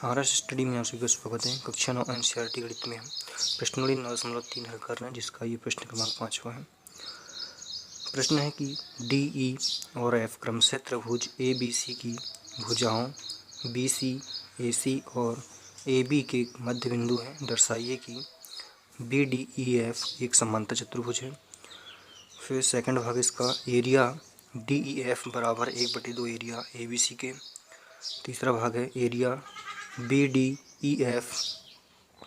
हमारा स्टडी में आप सभी का स्वागत है। कक्षा 9 एनसीईआरटी गणित में हम प्रश्नावली 9.3 हल कर रहे हैं, जिसका ये प्रश्न क्रमांक 5वां है। प्रश्न है कि डी ई और एफ क्रमशः त्रिभुज ए बी सी की भुजाओं बी सी ए सी और ए बी के मध्य बिंदु हैं। दर्शाइए कि बी डी ई एफ एक समांतर चतुर्भुज है। फिर सेकंड भाग इसका एरिया डी ई एफ बराबर 1/2 एरिया ए बी सी के। तीसरा भाग है area B D E F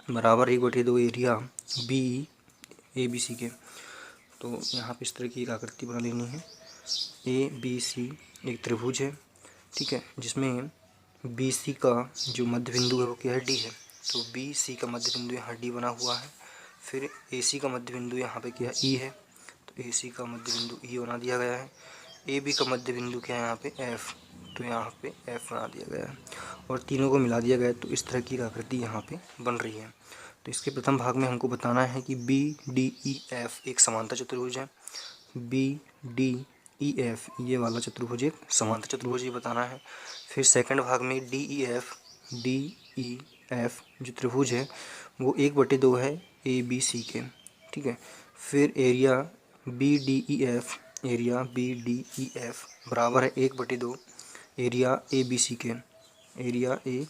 बराबर 1/2 area B A B C के। तो यहाँ पे इस तरह की एक आकृति बना लेनी है। ए बी सी एक त्रिभुज है, ठीक है, जिसमें बी सी का जो मध्य बिंदु है वो क्या है, डी है। तो बी सी का मध्य बिंदु यहाँ डी बना हुआ है। फिर ए सी का मध्य बिंदु यहाँ पे क्या है, ई है। तो ए सी का मध्य बिंदु ई बना दिया गया है। ए बी का मध्य बिंदु क्या है यहाँ पे, एफ। तो यहाँ पे एफ बना दिया गया है और तीनों को मिला दिया गया है। तो इस तरह की आकृति यहाँ पे बन रही है। तो इसके प्रथम भाग में हमको बताना है कि बी डी ई एफ एक समांतर चतुर्भुज है। बी डी ई एफ ये वाला चतुर्भुज एक समांतर चतुर्भुज ये बताना है। फिर सेकंड भाग में डी ई एफ जो त्रिभुज है वो 1/2 है ए बी सी के, ठीक है। फिर area B D E F बराबर है 1/2 एरिया ए बी सी के, एरिया ए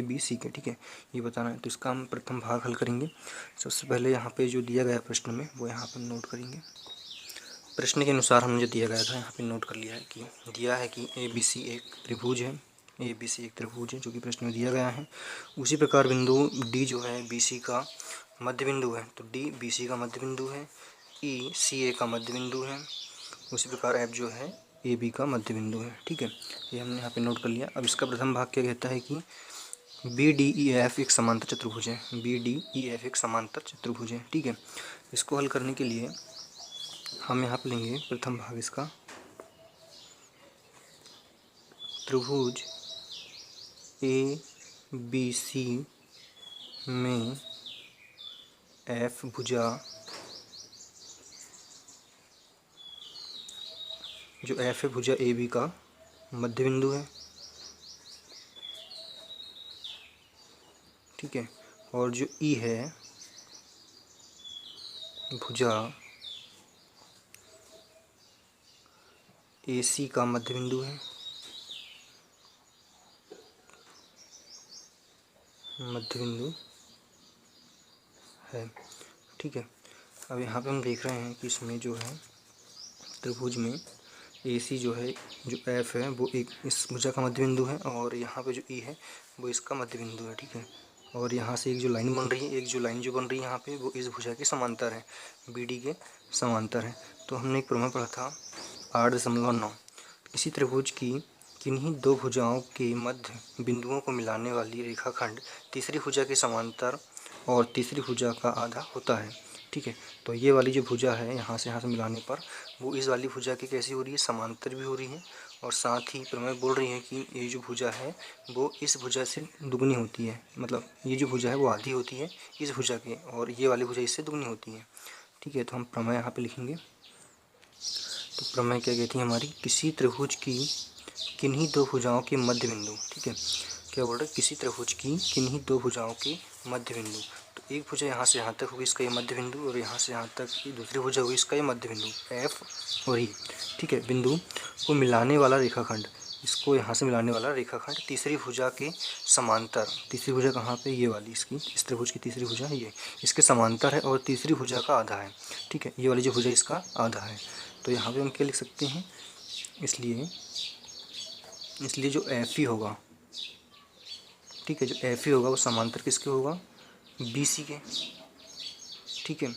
बी सी के, ठीक है, ये बताना है। तो इसका हम प्रथम भाग हल करेंगे। सबसे पहले यहाँ पे जो दिया गया है प्रश्न में वो यहाँ पर नोट करेंगे। प्रश्न के अनुसार हमने जो दिया गया था यहाँ पे नोट कर लिया है कि दिया है कि ए बी सी एक त्रिभुज है। ए बी सी एक त्रिभुज है जो कि प्रश्न में दिया गया है। उसी प्रकार बिंदु डी जो है बी सी का मध्य बिंदु है। तो डी बी सी का मध्य बिंदु है, ई सी ए का मध्य बिंदु है। उसी प्रकार एफ जो है ए बी का मध्य बिंदु है, ठीक है। ये हमने यहाँ पे नोट कर लिया। अब इसका प्रथम भाग क्या कहता है कि बी डी ई एफ एक समांतर चतुर्भुज है। बी डी ई एफ एक समांतर चतुर्भुज है, ठीक है। इसको हल करने के लिए हम यहाँ पे लेंगे प्रथम भाग इसका, त्रिभुज ए बी सी में एफ भुजा जो एफ है भुजा ए बी का मध्य बिंदु है, ठीक है। और जो ई है भुजा ए सी का मध्य बिंदु है, मध्य बिंदु है, ठीक है। अब यहाँ पे हम देख रहे हैं कि इसमें जो है त्रिभुज में ए सी जो है, जो एफ है वो एक इस भुजा का मध्य बिंदु है और यहाँ पे जो ई है वो इसका मध्य बिंदु है, ठीक है। और यहाँ से एक जो लाइन बन रही है, एक जो लाइन जो बन रही है यहाँ पे वो इस भुजा के समांतर है, बी डी के समांतर है। तो हमने एक प्रमेय पढ़ा था 8.9। किसी त्रिभुज की किन्हीं दो भुजाओं के मध्य बिंदुओं को मिलाने वाली रेखाखंड तीसरी भुजा के समांतर और तीसरी भुजा का आधा होता है, ठीक है। तो ये वाली जो भुजा है यहाँ से मिलाने पर वो इस वाली भुजा की कैसी हो रही है, समांतर भी हो रही है। और साथ ही प्रमेय बोल रही है कि ये जो भुजा है वो इस भुजा से दुगनी होती है। मतलब ये जो भुजा है वो आधी होती है इस भुजा के और ये वाली भुजा इससे दुगनी होती है, ठीक है। तो हम प्रमेय यहाँ पे लिखेंगे। तो प्रमेय क्या कहती है हमारी, किसी त्रिभुज की किन्हीं दो भुजाओं के मध्य बिंदु, ठीक है। क्या बोल रहे हैं, किसी त्रिभुज की किन्हीं दो भुजाओं के मध्य बिंदु। तो एक भुजा यहाँ से यहाँ तक होगी, इसका ये मध्य बिंदु, और यहाँ से यहाँ तक की दूसरी भुजा होगी, इसका ये मध्य बिंदु एफ और ई, ठीक है। बिंदु को मिलाने वाला रेखाखंड, इसको यहाँ से मिलाने वाला रेखाखंड तीसरी भुजा के समांतर। तीसरी भुजा कहाँ पे, ये वाली, इसकी इस त्रिभुज की तीसरी भुजा ये इसके समांतर है और तीसरी भुजा का आधा है, ठीक है। ये वाली जो भुजा इसका आधा है। तो यहाँ पे हम क्या लिख सकते हैं, इसलिए जो एफ ई होगा, ठीक है, जो एफ ई होगा वो समांतर किसके होगा, बी सी के, ठीक है।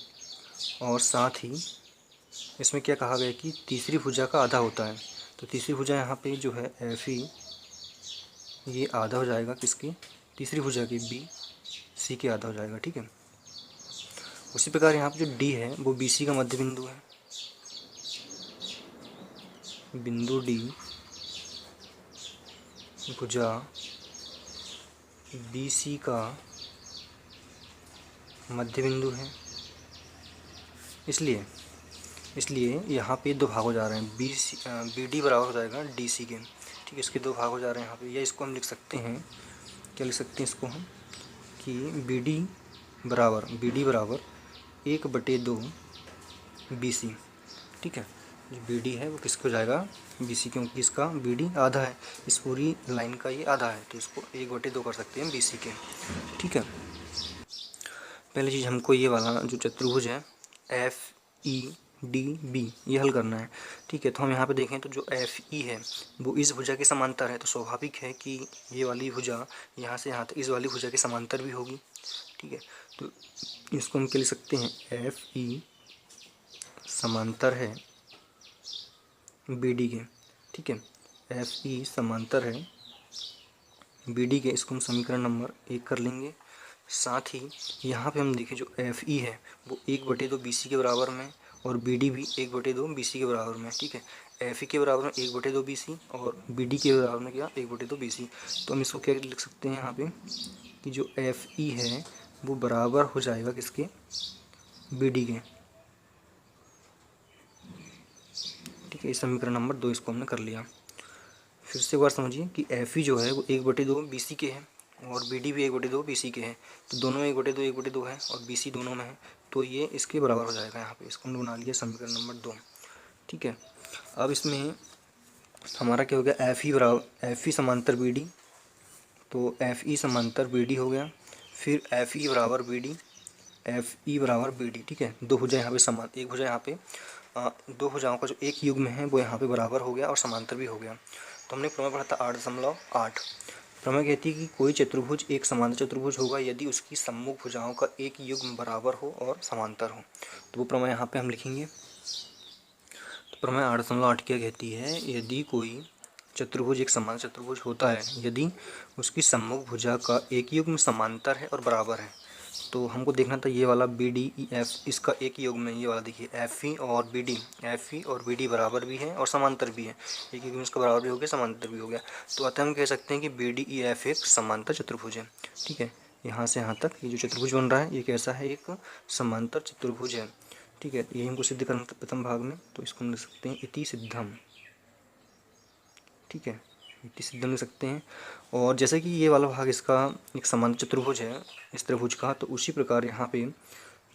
और साथ ही इसमें क्या कहा गया कि तीसरी भुजा का आधा होता है। तो तीसरी भुजा यहाँ पे जो है एफ ई, ये आधा हो जाएगा किसकी, तीसरी भुजा की बी सी के आधा हो जाएगा, ठीक है। उसी प्रकार यहाँ पे जो डी है वो बी सी का मध्य बिंदु है। बिंदु डी भुजा बी सी का मध्य बिंदु है। इसलिए यहाँ पे दो भाग हो जा रहे हैं, बी डी बराबर हो जाएगा डी सी के। ठीक है, इसके दो भाग हो जा रहे हैं यहाँ पे। या इसको हम लिख सकते हैं, क्या लिख सकते हैं इसको हम, कि बी डी बराबर 1/2 BC। ठीक है, जो बी डी है वो किसको जाएगा, BC, क्योंकि इसका बी डी आधा है, इस पूरी लाइन का ये आधा है, तो इसको 1/2 कर सकते हैं BC के। ठीक है, पहली चीज़ हमको ये वाला जो चतुर्भुज है FEDB ये हल करना है। ठीक है, तो हम यहाँ पे देखें तो जो FE है वो इस भुजा के समांतर है, तो स्वाभाविक है कि ये वाली भुजा यहाँ से यहाँ तक इस वाली भुजा के समांतर भी होगी। ठीक है, तो इसको हम क्या लिख सकते हैं, FE समांतर है BD के। ठीक है, FE समांतर है BD के, इसको हम समीकरण नंबर 1 कर लेंगे। साथ ही यहाँ पे हम देखें जो FE है वो 1/2 BC के बराबर में, और BD भी 1/2 BC के बराबर में। ठीक है, FE के बराबर में 1/2 BC और BD के बराबर में क्या, 1/2 BC। तो हम इसको क्या लिख सकते हैं यहाँ पे, कि जो FE है वो बराबर हो जाएगा किसके, BD के। ठीक है, इस समीकरण नंबर 2 इसको हमने कर लिया। फिर से एक बार समझिए कि FE जो है वो 1/2 BC के है और BD भी 1/2 BC के हैं, तो दोनों 1/2 है और BC दोनों में है, तो ये इसके बराबर हो जाएगा यहाँ पे। इसको हमने बना लिया समीकरण नंबर 2। ठीक है, अब इसमें हमारा क्या हो गया, FE समांतर BD, तो FE समांतर BD हो गया। फिर FE बराबर BD। ठीक है, दो भुजा यहाँ पे समान, एक भुजा यहाँ पे दो भुजाओं का जो एक युग्म है वो यहाँ पे बराबर हो गया और समांतर भी हो गया। तो हमने प्रमेय पढ़ा था 8.8। प्रमेय कहती है कि कोई चतुर्भुज एक समांतर चतुर्भुज होगा यदि उसकी सम्मुख भुजाओं का एक युग्म बराबर हो और समांतर हो। तो वो प्रमेय यहाँ पे हम लिखेंगे। तो प्रमेय 8.8 क्या कहती है, यदि कोई चतुर्भुज एक समांतर चतुर्भुज होता है यदि उसकी सम्मुख भुजा का एक युग्म समांतर है और बराबर है। तो हमको देखना था ये वाला BDEF इसका एक युग्म है, ये वाला देखिए FE और BD बराबर भी है और समांतर भी है, एक युग्म इसका बराबर भी हो गया, समांतर भी हो गया। तो अतः हम कह सकते हैं कि BDEF एक समांतर चतुर्भुज है। ठीक है, यहाँ से यहाँ तक ये जो चतुर्भुज बन रहा है ये कैसा है, एक समांतर चतुर्भुज है। ठीक है, यही हमको सिद्ध करना था प्रथम भाग में, तो इसको हम लिख सकते हैं इति सिद्धम। ठीक है, इति सिद्धम लिख सकते हैं। और जैसे कि ये वाला भाग इसका एक समांतर चतुर्भुज है इस त्रिभुज का, तो उसी प्रकार यहाँ पे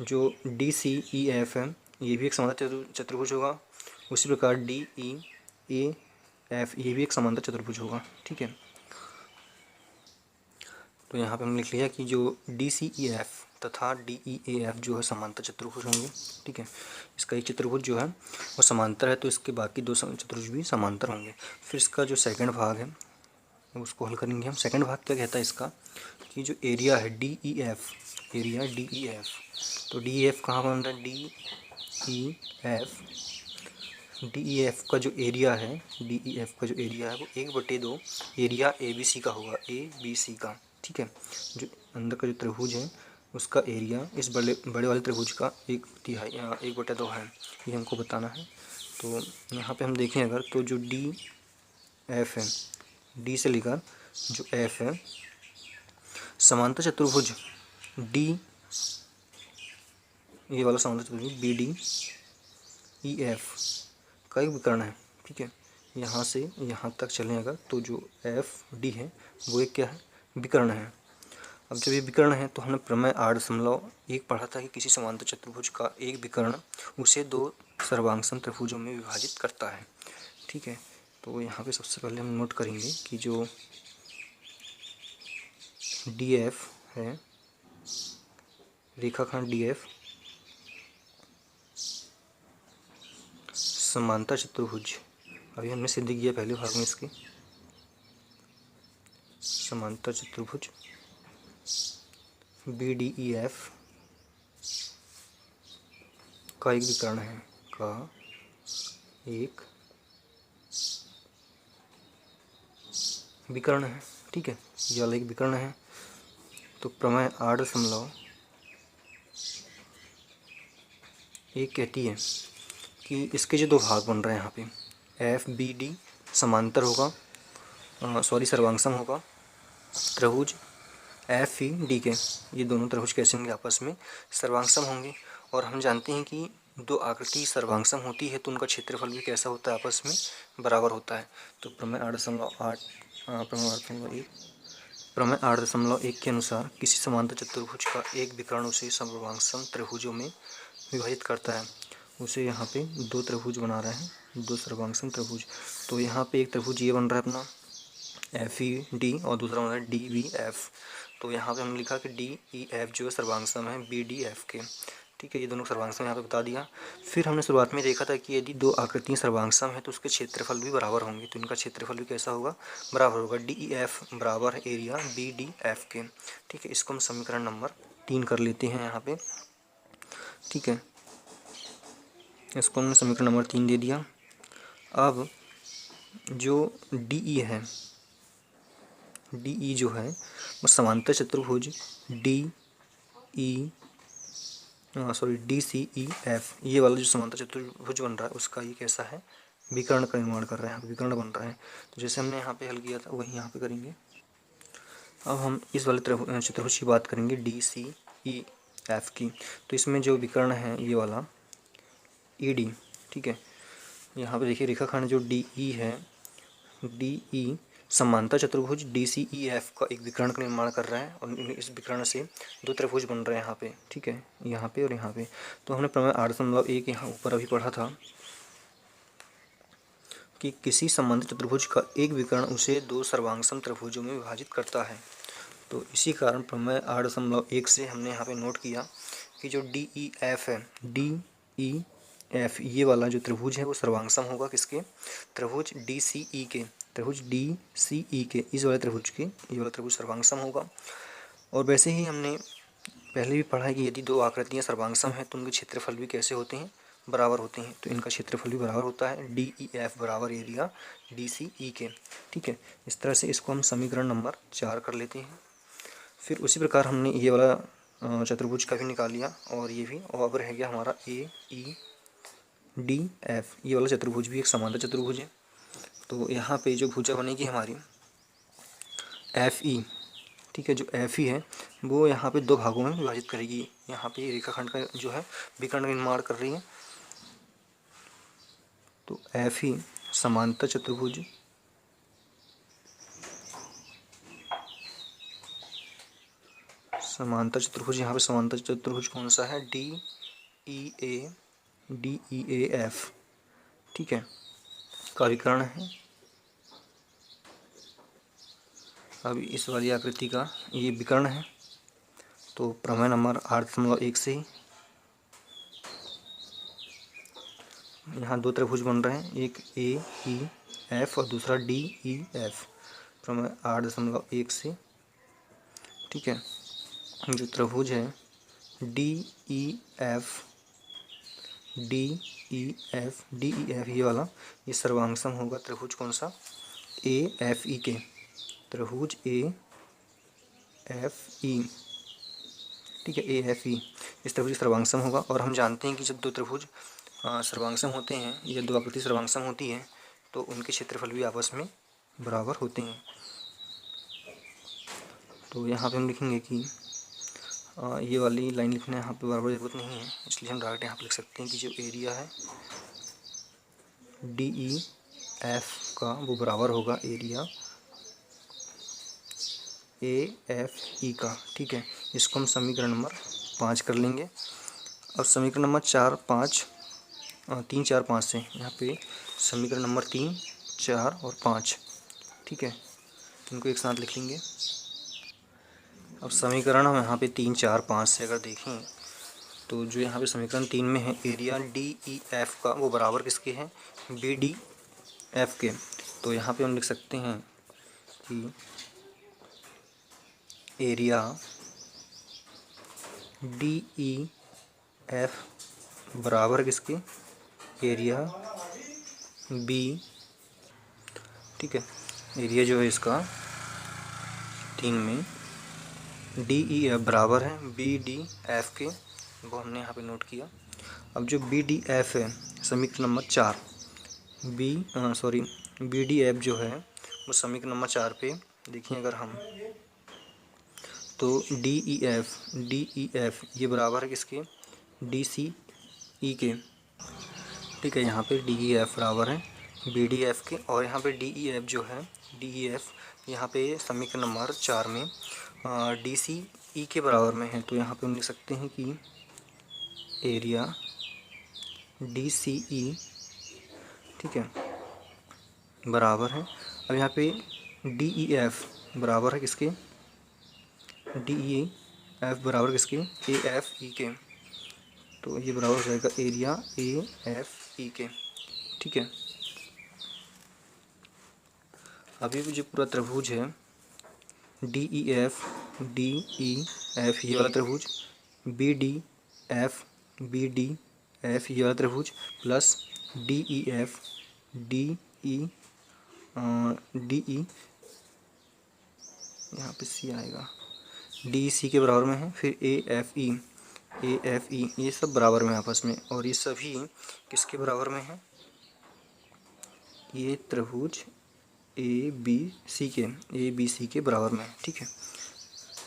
जो DCEF है ये भी एक समांतर चतुर्भुज होगा। उसी प्रकार DEAF ये भी एक समांतर चतुर्भुज होगा। ठीक है, तो यहाँ पे हम लिख लिया कि जो DCEF तथा DEAF जो है समांतर चतुर्भुज होंगे। ठीक है, इसका एक चतुर्भुज जो है वो समांतर है, तो इसके बाकी दो चतुर्भुज भी समांतर होंगे। फिर इसका जो सेकंड भाग है उसको हल करेंगे हम। सेकंड भाग क्या कहता है इसका, कि जो एरिया है DEF, तो DEF कहाँ बन रहा है, DEF का जो एरिया है वो 1/2 एरिया ABC का होगा, ABC का। ठीक है, जो अंदर का जो त्रिभुज है उसका एरिया इस बड़े वाले त्रिभुज का 1/3 1/2 है, ये हमको बताना है। तो यहाँ पे हम देखें अगर, तो जो DF है, D से लेकर जो F है, समांतर चतुर्भुज D, ये वाला समांतर चतुर्भुज BDEF का एक विकर्ण है। ठीक है, यहाँ से यहाँ तक चलें अगर, तो जो FD है वो एक क्या है, विकर्ण है। अब जब ये विकर्ण है तो हमने प्रमेय 8.1 पढ़ा था कि किसी समांतर चतुर्भुज का एक विकर्ण उसे दो सर्वांगसम त्रिभुजों में विभाजित करता है। ठीक है, तो यहाँ पे सबसे पहले हम नोट करेंगे कि जो DF है, रेखाखंड DF समांतर चतुर्भुज, अभी हमने सिद्ध किया पहले भाग में इसके, समांतर चतुर्भुज BDEF का एक विकर्ण है, ठीक है, ये वाला एक विकर्ण है। तो प्रमेय 8.1 कहती है कि इसके जो दो भाग बन रहे हैं यहाँ पे, FBD समांतर होगा, सर्वांगसम होगा त्रिभुज FED के, ये दोनों त्रिभुज कैसे होंगे, आपस में सर्वांगसम होंगे। और हम जानते हैं कि दो आकृति सर्वांगसम होती है तो उनका क्षेत्रफल भी कैसा होता है, आपस में बराबर होता है। तो प्रमेय 8.1 के अनुसार किसी समांतर चतुर्भुज का एक विकर्ण उसे सर्वांगसम त्रिभुजों में विभाजित करता है। उसे यहाँ पे दो त्रिभुज बना रहे हैं, दो सर्वांगसम त्रिभुज। तो यहाँ पे एक त्रिभुज ये बन रहा है अपना FED और दूसरा बन रहा है DVF। तो यहाँ पे हमने लिखा कि DEF जो है सर्वांगसम है BDF के, ठीक है। ये दोनों सर्वांगसम यहाँ पे बता दिया। फिर हमने शुरुआत में देखा था कि यदि दो आकृतियाँ सर्वांगसम है तो उसके क्षेत्रफल भी बराबर होंगे। तो इनका क्षेत्रफल भी कैसा होगा, बराबर होगा। DEF बराबर है एरिया BDF के, ठीक है। इसको हम समीकरण नंबर 3 कर लेते हैं यहाँ पे, ठीक है। इसको हमने समीकरण नंबर 3 दे दिया। अब जो DE है, DE जो है वो समांतर चतुर्भुज DCEF, ये वाला जो समांतर चतुर्भुज बन रहा है उसका ये कैसा है, विकर्ण का निर्माण कर रहा है, विकर्ण बन रहा है। तो जैसे हमने यहाँ पे हल किया था वही यहाँ पे करेंगे। अब हम इस वाले चतुर्भुज की बात करेंगे DCEF की। तो इसमें जो विकर्ण है ये वाला ED, ठीक है। यहाँ पे देखिए रेखाखंड जो DE है, DE समांतर चतुर्भुज DCEF का एक विकर्ण का निर्माण कर रहा है और इस विकर्ण से दो त्रिभुज बन रहे हैं यहाँ पे, ठीक है, यहाँ पे और यहाँ पे। तो हमने प्रमेय 8.1 यहाँ ऊपर अभी पढ़ा था कि किसी समांतर चतुर्भुज का एक विकर्ण उसे दो सर्वांगसम त्रिभुजों में विभाजित करता है। तो इसी कारण प्रमेय 8.1 से हमने यहाँ पे नोट किया कि जो DEF है, DEF ये वाला जो त्रिभुज है वो सर्वांगसम होगा किसके, त्रिभुज DCE के, त्रिभुज DCE के, इस वाले त्रिभुज के, ये वाला त्रिभुज सर्वांगसम होगा। और वैसे ही हमने पहले भी पढ़ा है कि यदि दो आकृतियाँ सर्वांगसम हैं तो उनके क्षेत्रफल भी कैसे होते हैं, बराबर होते हैं। तो इनका क्षेत्रफल भी बराबर होता है, DEF बराबर एरिया DCE के, ठीक है। इस तरह से इसको हम समीकरण नंबर 4 कर लेते हैं। फिर उसी प्रकार हमने ये वाला चतुर्भुज का भी निकाल लिया और ये भी, और अब रह गया हमारा AEDF, ये वाला चतुर्भुज भी एक समांतर चतुर्भुज है। तो यहाँ पे जो भुजा बनेगी हमारी FE, ठीक है, जो FE है वो यहाँ पे दो भागों में विभाजित करेगी। यहाँ पे रेखाखंड का जो है विकर्ण निर्माण कर रही है। तो FE समांतर चतुर्भुज यहाँ पे समांतर चतुर्भुज कौन सा है, DEAF, ठीक है, का विकर्ण है। अब इस वाली आकृति का ये विकर्ण है। तो प्रमेय नंबर 8.1 से ही यहाँ दो त्रिभुज बन रहे हैं, एक AEF और दूसरा DEF, प्रमेय 8.1 से, ठीक है। जो त्रिभुज है DEF ये वाला, ये सर्वांगसम होगा त्रिभुज कौन सा, AFE के, त्रिभुज AFE, ठीक है, AFE इस त्रिभुज सर्वांगसम होगा। और हम जानते हैं कि जब दो त्रिभुज सर्वांगसम होते हैं या दो आकृति सर्वांगसम होती है तो उनके क्षेत्रफल भी आपस में बराबर होते हैं। तो यहाँ पे हम लिखेंगे कि ये वाली लाइन लिखना यहाँ पे बराबर ज़रूरत नहीं है, इसलिए हम डायरेक्ट यहाँ पे लिख सकते हैं कि जो एरिया है DEF का वो बराबर होगा एरिया AFE का, ठीक है। इसको हम समीकरण नंबर 5 कर लेंगे। अब समीकरण नंबर 3, 4, 5 से यहाँ पे समीकरण नंबर 3, 4 और 5, ठीक है, इनको एक साथ लिख लेंगे। अब समीकरण हम यहाँ पे 3, 4, 5 से अगर देखें तो जो यहाँ पे समीकरण 3 में है एरिया DEF का वो बराबर किसके हैं, BDF के। तो यहाँ पे हम लिख सकते हैं कि एरिया DEF बराबर किसके, एरिया B, ठीक है। एरिया जो है इसका 3 में DEF बराबर है BDF के, वो हमने यहाँ पे नोट किया। अब जो BDF है समीकरण नंबर 4, BDF जो है वो समीकरण नंबर 4 पे देखिए अगर हम, तो DEF ये बराबर है किसके, DCEF ई के। ठीक है, यहाँ पे डी ई एफ बराबर है बी डी एफ के, और यहाँ पे डी ई एफ जो है, डी ई एफ यहाँ पे समीकरण नंबर 4 में डी सी ई के बराबर में है। तो यहाँ पे हम लिख सकते हैं कि एरिया डी सी ई, ठीक है, बराबर है। अब यहाँ पे डी ई एफ बराबर है किसके, डी ई एफ बराबर किसके, ए एफ ई के। तो ये बराबर हो जाएगा एरिया ए एफ ई के। ठीक है, अभी भी जो पूरा त्रिभुज है डी ई एफ ये वाला त्रिभुज, बी डी एफ ये वाला त्रिभुज, plus D E F D E यहाँ पे सी आएगा, डी सी के बराबर में है। फिर ए एफ ई ये सब बराबर में आपस में, और ये सभी किसके बराबर में है, ये त्रिभुज ए बी सी के बराबर में है। ठीक है,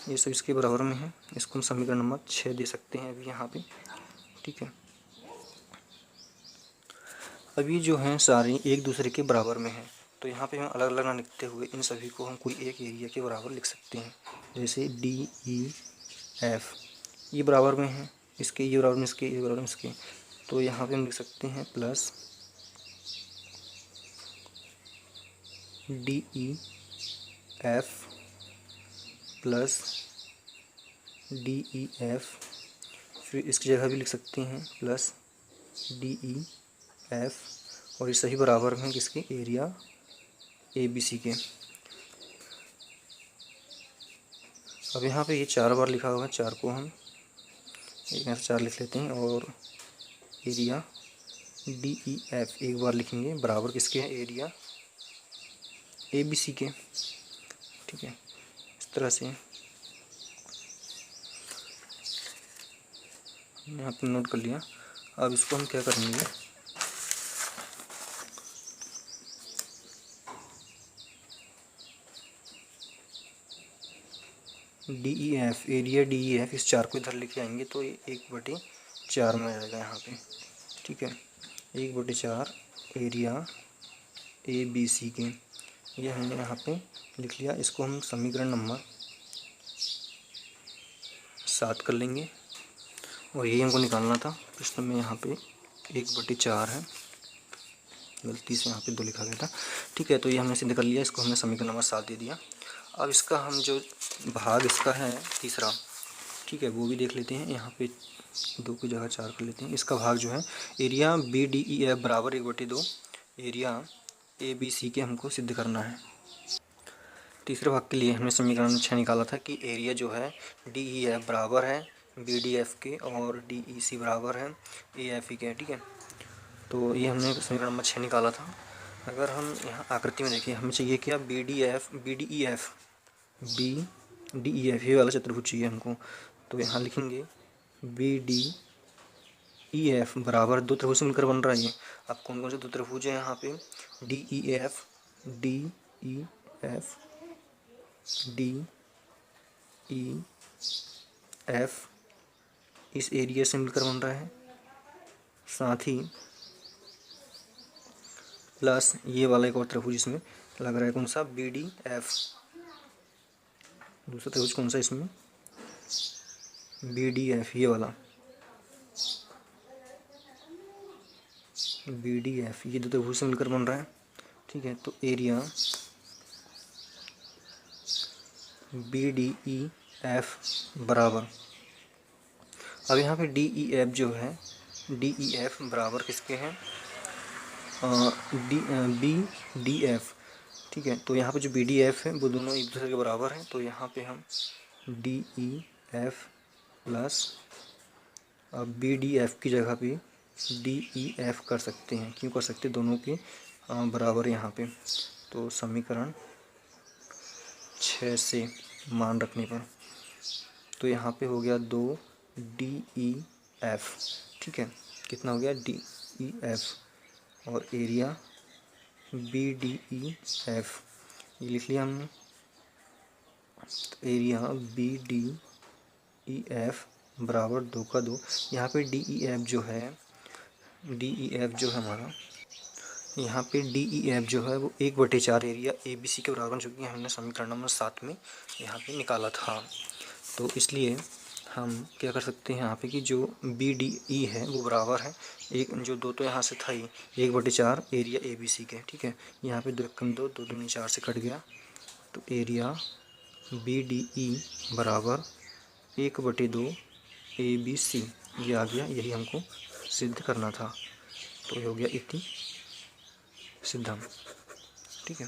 ये सब इसके बराबर में है। इसको हम समीकरण नंबर 6 दे सकते हैं अभी यहाँ पे। ठीक है, अभी जो हैं सारे एक दूसरे के बराबर में है, तो यहाँ पे हम अलग अलग ना लिखते हुए इन सभी को हम कोई एक एरिया के बराबर लिख सकते हैं। जैसे डी ई एफ ये बराबर में है इसके, ये बराबर में इसके, ये बराबर में इसके, तो यहाँ पे हम लिख सकते हैं plus D E F plus D E F, फिर इसकी जगह भी लिख सकते हैं प्लस डी ई एफ, और ये सही बराबर में किसके, एरिया ए बी सी के। अब यहाँ पे ये 4 बार लिखा हुआ है, 4 को हम एक यहाँ से 4 लिख लेते हैं, और एरिया डी ई एफ एक बार लिखेंगे बराबर किसके हैं, एरिया ए बी सी के। ठीक है, इस तरह से यहाँ पे नोट कर लिया। अब इसको हम क्या करेंगे, D E F area D E F इस 4 को इधर लेके आएंगे तो ये 1/4 में आ जाएगा यहाँ पे। ठीक है, 1/4 एरिया ए बी सी के, ये हमने यहाँ पे लिख लिया। इसको हम समीकरण नंबर 7 कर लेंगे, और यही हमको निकालना था प्रश्न में। यहाँ पे 1/4 है, गलती से यहाँ पे 2 लिखा गया था। ठीक है, तो ये हमने सिद्ध कर लिया, इसको हमने समीकरण नंबर 7 दे दिया। अब इसका हम जो भाग इसका है तीसरा, ठीक है, वो भी देख लेते हैं। यहाँ पे 2 की जगह 4 कर लेते हैं। इसका भाग जो है area B D E F बराबर 1/2 एरिया ए बी सी के हमको सिद्ध करना है। तीसरे भाग के लिए हमने समीकरण 6 निकाला था कि एरिया जो है डी ई एफ बराबर है बी डी एफ के, और डी ई सी बराबर है ए एफ ई के। ठीक है, तो ये हमने समीकरण नंबर 6 निकाला था। अगर हम यहाँ आकृति में देखिए, हमें चाहिए क्या, बी डी ई एफ ये वाला चतुर्भुज चाहिए हमको। तो यहाँ लिखेंगे बी डी ई एफ बराबर 2 त्रिभुज से मिलकर बन रहा है ये। अब कौन कौन से 2 त्रिभुज हैं यहाँ पे, D E F D E F इस एरिया से मिलकर बन रहा है, साथ ही प्लस ये वाला एक और त्रिभुज इसमें लग रहा है, कौन सा, बी डी एफ। दूसरा त्रिभुज कौन सा इसमें, बी डी एफ ये वाला, बी डी एफ, ये 2 त्रिभुज से मिलकर बन रहा है। ठीक है, तो area B D E F बराबर, अब यहाँ पे डी ई एफ जो है, डी ई एफ बराबर किसके हैं, बी डी एफ। ठीक है, तो यहाँ पे जो बी डी एफ है वो दोनों एक दूसरे के बराबर हैं। तो यहाँ पे हम D E F plus B D F की जगह पे डी ई एफ कर सकते हैं। क्यों कर सकते हैं, दोनों के बराबर यहाँ पे। तो समीकरण 6 से मान रखने पर तो यहाँ पे हो गया 2 डी ई एफ। ठीक है, कितना हो गया, डी ई एफ, और area B D E F ये लिख लिया हमने। तो area B D E F बराबर 2 का 2। यहाँ पे डी ई एफ जो है DEF जो है हमारा, यहाँ पे DEF जो है वो 1/4 एरिया ABC के बराबर, जो कि हमने समीकरण नंबर 7 में यहाँ पे निकाला था। तो इसलिए हम क्या कर सकते हैं यहाँ पे कि जो BDE है वो बराबर है एक, जो दो तो यहाँ से था ही, 1/4 एरिया ABC के। ठीक है, यहाँ पे 2 × 2 2 दूनी 4 से कट गया, तो एरिया BDE बराबर 1/2 ABC ये आ गया। यही हमको सिद्ध करना था, तो ये हो गया इति सिद्धम। ठीक है।